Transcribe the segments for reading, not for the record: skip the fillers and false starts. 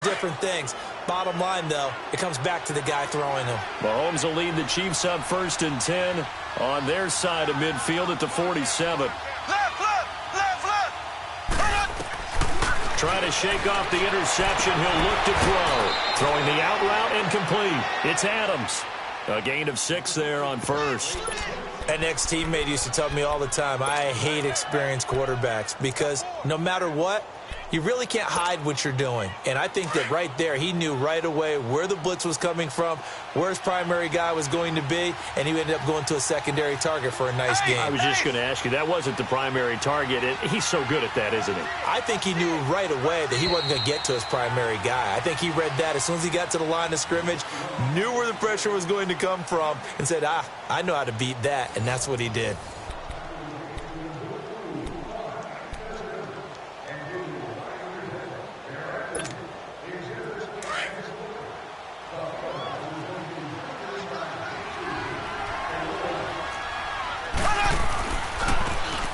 different things. Bottom line, though, it comes back to the guy throwing them. Mahomes will lead the Chiefs up 1st and 10 on their side of midfield at the 47. Trying to shake off the interception. He'll look to throw. Throwing the out route incomplete. It's Adams. A gain of 6 there on first. An ex-teammate used to tell me all the time, I hate experienced quarterbacks because no matter what, you really can't hide what you're doing. And I think that right there, he knew right away where the blitz was coming from, where his primary guy was going to be, and he ended up going to a secondary target for a nice game. I was just going to ask you, that wasn't the primary target. He's so good at that, isn't he? I think he knew right away that he wasn't going to get to his primary guy. I think he read that as soon as he got to the line of scrimmage, knew where the pressure was going to come from, and said, I know how to beat that, and that's what he did.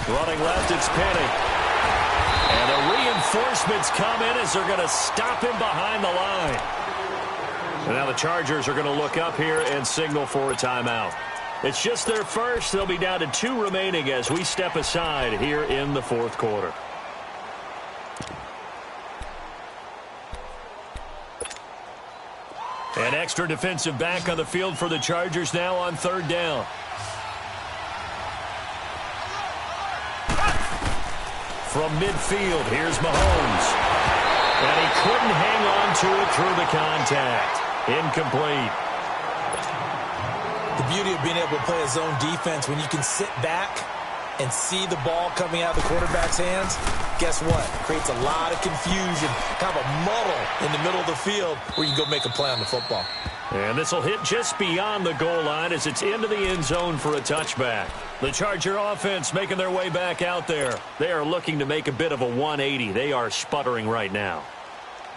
Running left, it's Penny. And the reinforcements come in as they're going to stop him behind the line. And now the Chargers are going to look up here and signal for a timeout. It's just their first. They'll be down to 2 remaining as we step aside here in the 4th quarter. An extra defensive back on the field for the Chargers now on 3rd down. From midfield, here's Mahomes. And he couldn't hang on to it through the contact. Incomplete. The beauty of being able to play a zone defense when you can sit back and see the ball coming out of the quarterback's hands, guess what? It creates a lot of confusion, kind of a muddle in the middle of the field where you can go make a play on the football. And this will hit just beyond the goal line as it's into the end zone for a touchback. The Charger offense making their way back out there. They are looking to make a bit of a 180. They are sputtering right now.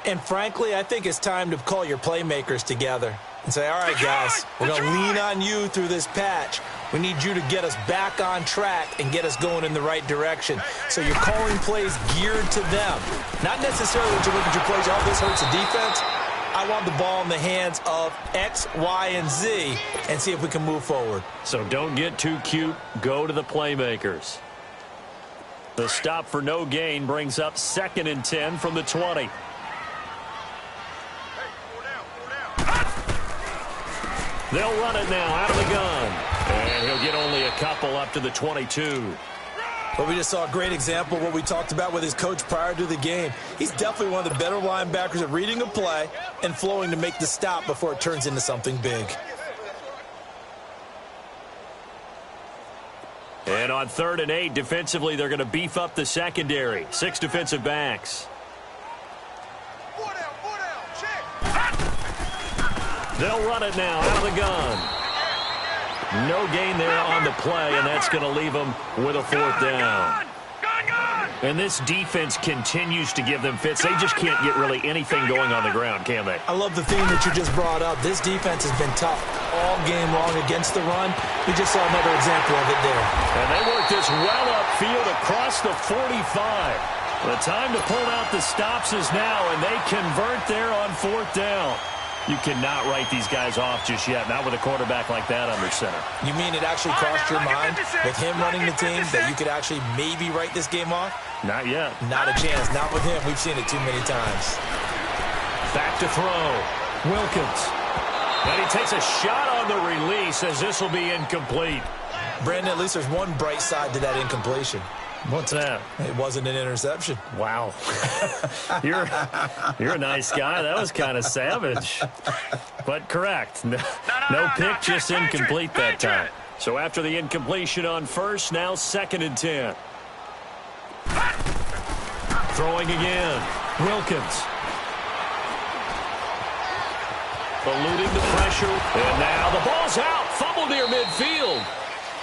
And frankly, I think it's time to call your playmakers together and say, all right, guys, we're going to lean on you through this patch. We need you to get us back on track and get us going in the right direction. So you're calling plays geared to them. Not necessarily that you look at your plays, oh, this hurts the defense. I want the ball in the hands of X, Y, and Z and see if we can move forward. So don't get too cute. Go to the playmakers. The stop for no gain brings up 2nd and 10 from the 20. They'll run it now out of the gun. And he'll get only a couple up to the 22. But we just saw a great example of what we talked about with his coach prior to the game. He's definitely one of the better linebackers at reading a play and flowing to make the stop before it turns into something big. And on 3rd and 8, defensively, they're going to beef up the secondary. 6 defensive backs. They'll run it now out of the gun. No gain there on the play, and that's going to leave them with a 4th down. And this defense continues to give them fits. They just can't get really anything going on the ground, can they? I love the theme that you just brought up. This defense has been tough all game long against the run. We just saw another example of it there. And they work this well upfield across the 45. The time to pull out the stops is now, and they convert there on 4th down. You cannot write these guys off just yet, not with a quarterback like that under center. You mean it actually crossed your mind with him running the team that you could actually maybe write this game off? Not yet. Not a chance. Not with him. We've seen it too many times. Back to throw. Wilkins. And he takes a shot on the release as this will be incomplete. Brandon, at least there's one bright side to that incompletion. What's that? It wasn't an interception. Wow. You're a nice guy. That was kind of savage. But correct. No pick, just incomplete that time. So after the incompletion on first, now 2nd and 10. Throwing again. Wilkins. Eluding the pressure. And now the ball's out. Fumble near midfield.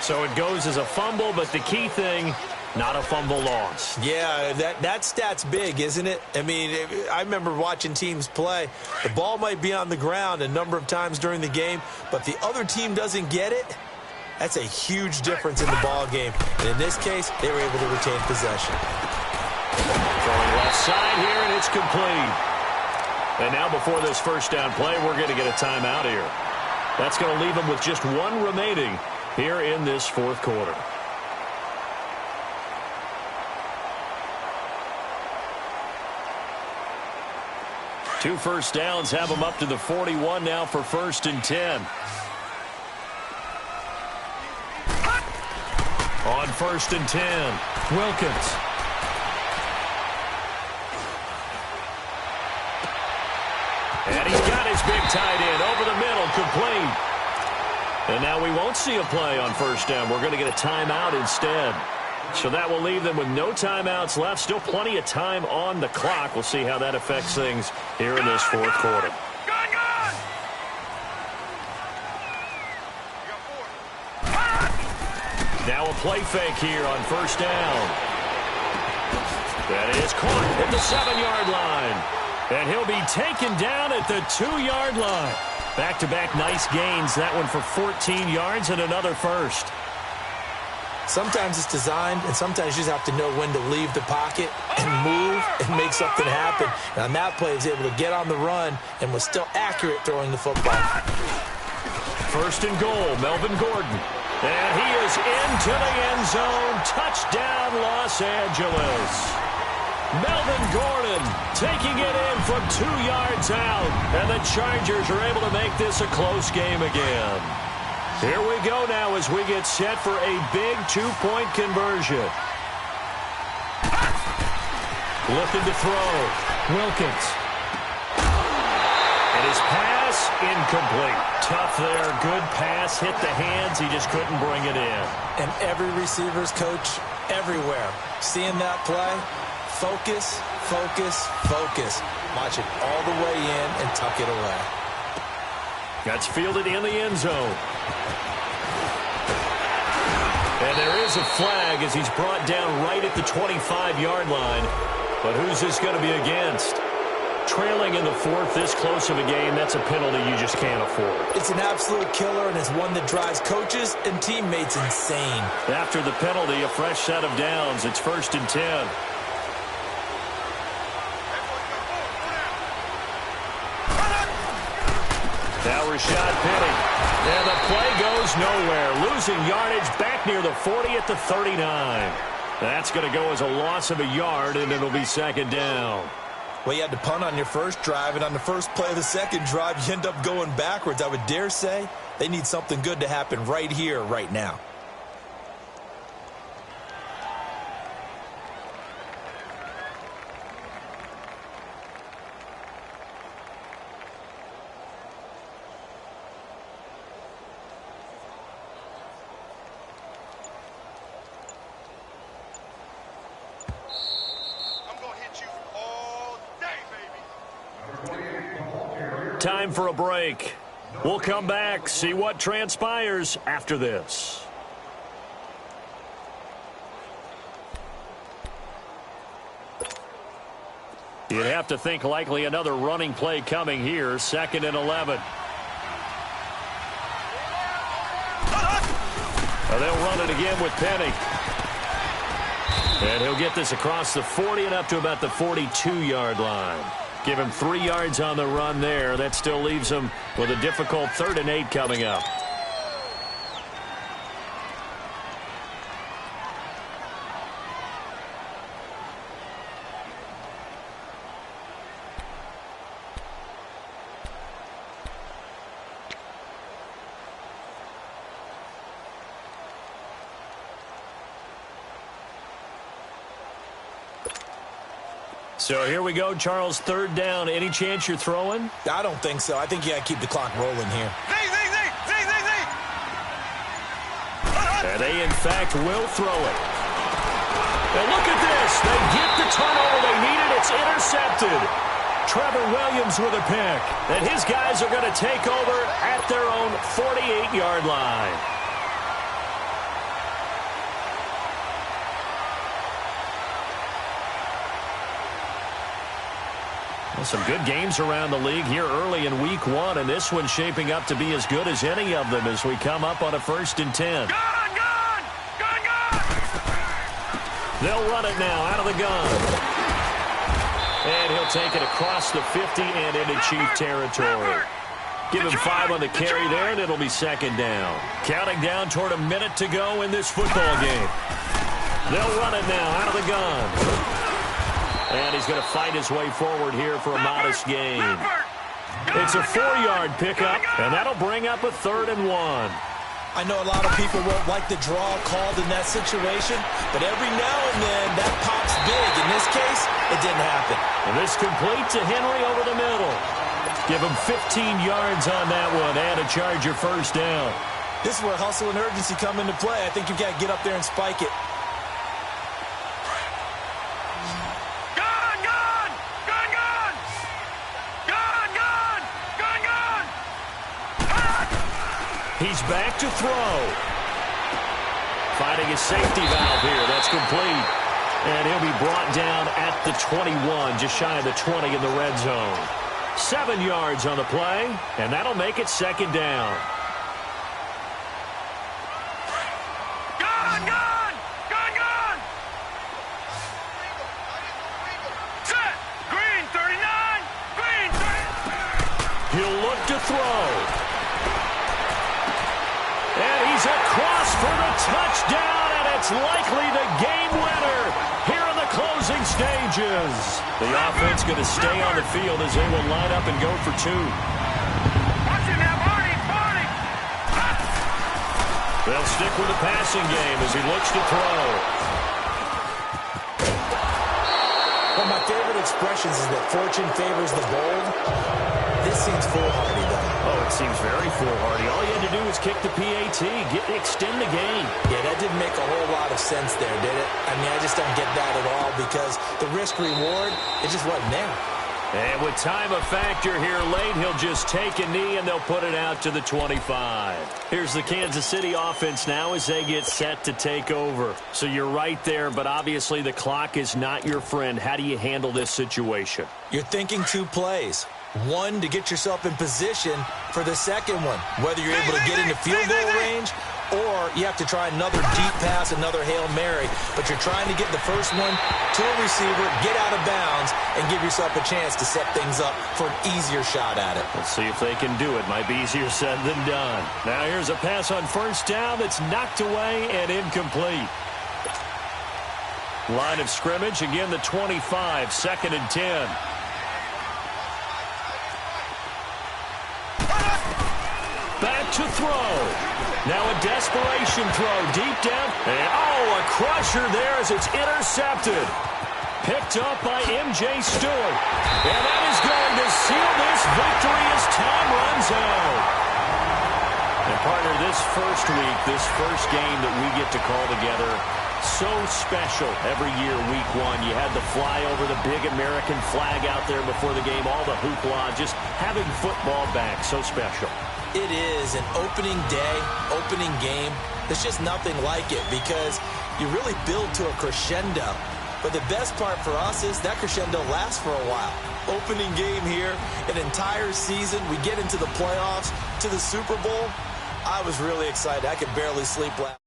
So it goes as a fumble, but the key thing, not a fumble loss. Yeah, that stat's big, isn't it? I mean, I remember watching teams play. The ball might be on the ground a number of times during the game, but the other team doesn't get it. That's a huge difference in the ball game. And in this case, they were able to retain possession. Throwing left side here, and it's complete. And now before this first down play, we're going to get a timeout here. That's going to leave them with just one remaining here in this fourth quarter. Two first downs have them up to the 41 now for 1st and 10. On 1st and 10, Wilkins. And he's got his big tight end over the middle, complete. And now we won't see a play on 1st down. We're going to get a timeout instead. So that will leave them with no timeouts left. Still plenty of time on the clock. We'll see how that affects things here in this fourth quarter. Now a play fake here on 1st down. That is caught at the 7-yard line. And he'll be taken down at the 2-yard line. Back-to-back nice gains. That one for 14 yards and another first. Sometimes it's designed, and sometimes you just have to know when to leave the pocket and move and make something happen. And on that play, he was able to get on the run and was still accurate throwing the football. 1st and goal, Melvin Gordon. And he is into the end zone. Touchdown, Los Angeles. Melvin Gordon taking it in from 2 yards out. And the Chargers are able to make this a close game again. Here we go now as we get set for a big 2-point conversion. Looking to throw. Wilkins. And his pass incomplete. Tough there. Good pass. Hit the hands. He just couldn't bring it in. And every receiver's coach everywhere. Seeing that play, focus, focus, focus. Watch it all the way in and tuck it away. That's fielded in the end zone. And there is a flag as he's brought down right at the 25-yard line. But who's this going to be against? Trailing in the fourth, this close of a game, that's a penalty you just can't afford. It's an absolute killer, and it's one that drives coaches and teammates insane. After the penalty, a fresh set of downs. It's 1st and 10. Now Rashad Penny. And the play goes nowhere. Losing yardage back near the 40 at the 39. That's going to go as a loss of a yard, and it'll be 2nd down. Well, you had to punt on your first drive, and on the first play of the second drive, you end up going backwards. I would dare say they need something good to happen right here, right now. Time for a break. We'll come back, see what transpires after this. You'd have to think likely another running play coming here. 2nd and 11. They'll run it again with Penny. And he'll get this across the 40 and up to about the 42-yard line. Give him 3 yards on the run there. That still leaves him with a difficult 3rd and 8 coming up. So here we go, Charles, 3rd down. Any chance you're throwing? I don't think so. I think you got to keep the clock rolling here. And they, in fact, will throw it. And look at this. They get the turnover they needed. It's intercepted. Trevor Williams with a pick. And his guys are going to take over at their own 48-yard line. Some good games around the league here early in week 1, and this one's shaping up to be as good as any of them as we come up on a 1st and 10. Gun! They'll run it now out of the gun. And he'll they'll take it across the 50 and into Chief territory. Give him 5 on the carry there, and it'll be second down. Counting down toward a minute to go in this football game. They'll run it now out of the gun. And he's going to fight his way forward here for a modest gain. It's a 4-yard pickup, and that'll bring up a 3rd and 1. I know a lot of people won't like the draw called in that situation, but every now and then that pops big. In this case, it didn't happen. And this complete to Henry over the middle. Give him 15 yards on that one and a Charger first down. This is where hustle and urgency come into play. I think you've got to get up there and spike it. He's back to throw. Finding his safety valve here. That's complete. And he'll be brought down at the 21, just shy of the 20 in the red zone. 7 yards on the play, and that'll make it second down. Set. Green 39. Green 39. He'll look to throw. And he's across for the touchdown, and it's likely the game winner here in the closing stages. The offense going to stay on the field as they will line up and go for 2. Watch him now, Barney. They'll stick with the passing game as he looks to throw. One of my favorite expressions is that fortune favors the bold. This seems foolhardy, though. Oh, it seems very foolhardy. All you had to do was kick the PAT, extend the game. Yeah, that didn't make a whole lot of sense there, did it? I mean, I just don't get that at all because the risk-reward, it just wasn't there. And with time a factor here late, he'll just take a knee and they'll put it out to the 25. Here's the Kansas City offense now as they get set to take over. So you're right there, but obviously the clock is not your friend. How do you handle this situation? You're thinking 2 plays. One, to get yourself in position for the second one, whether you're able to get into field goal range or you have to try another deep pass, another Hail Mary. But you're trying to get the first one to a receiver, get out of bounds, and give yourself a chance to set things up for an easier shot at it. Let's see if they can do it. Might be easier said than done. Now here's a pass on first down that's knocked away and incomplete. Line of scrimmage, again the 25, 2nd and 10. Back to throw. Now a desperation throw deep down. And a crusher there as it's intercepted. Picked up by M.J. Stewart. And that is going to seal this victory as time runs out. And partner, this first week, this first game that we get to call together, so special every year, week 1. You had the flyover, the big American flag out there before the game, all the hoopla, just having football back, so special. It is an opening day, opening game. There's just nothing like it because you really build to a crescendo. But the best part for us is that crescendo lasts for a while. Opening game here, an entire season. We get into the playoffs, to the Super Bowl. I was really excited. I could barely sleep last.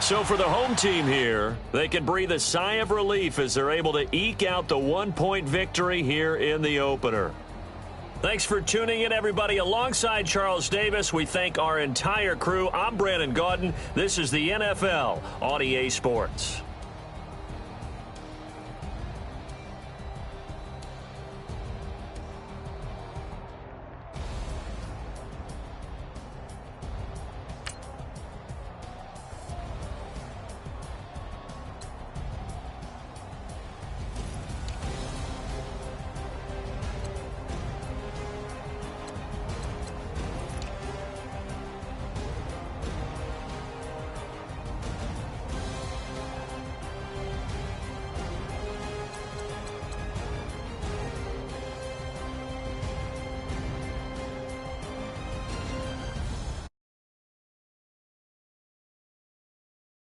So for the home team here, they can breathe a sigh of relief as they're able to eke out the 1-point victory here in the opener. Thanks for tuning in, everybody. Alongside Charles Davis, we thank our entire crew. I'm Brandon Gaudin. This is the NFL on EA Sports.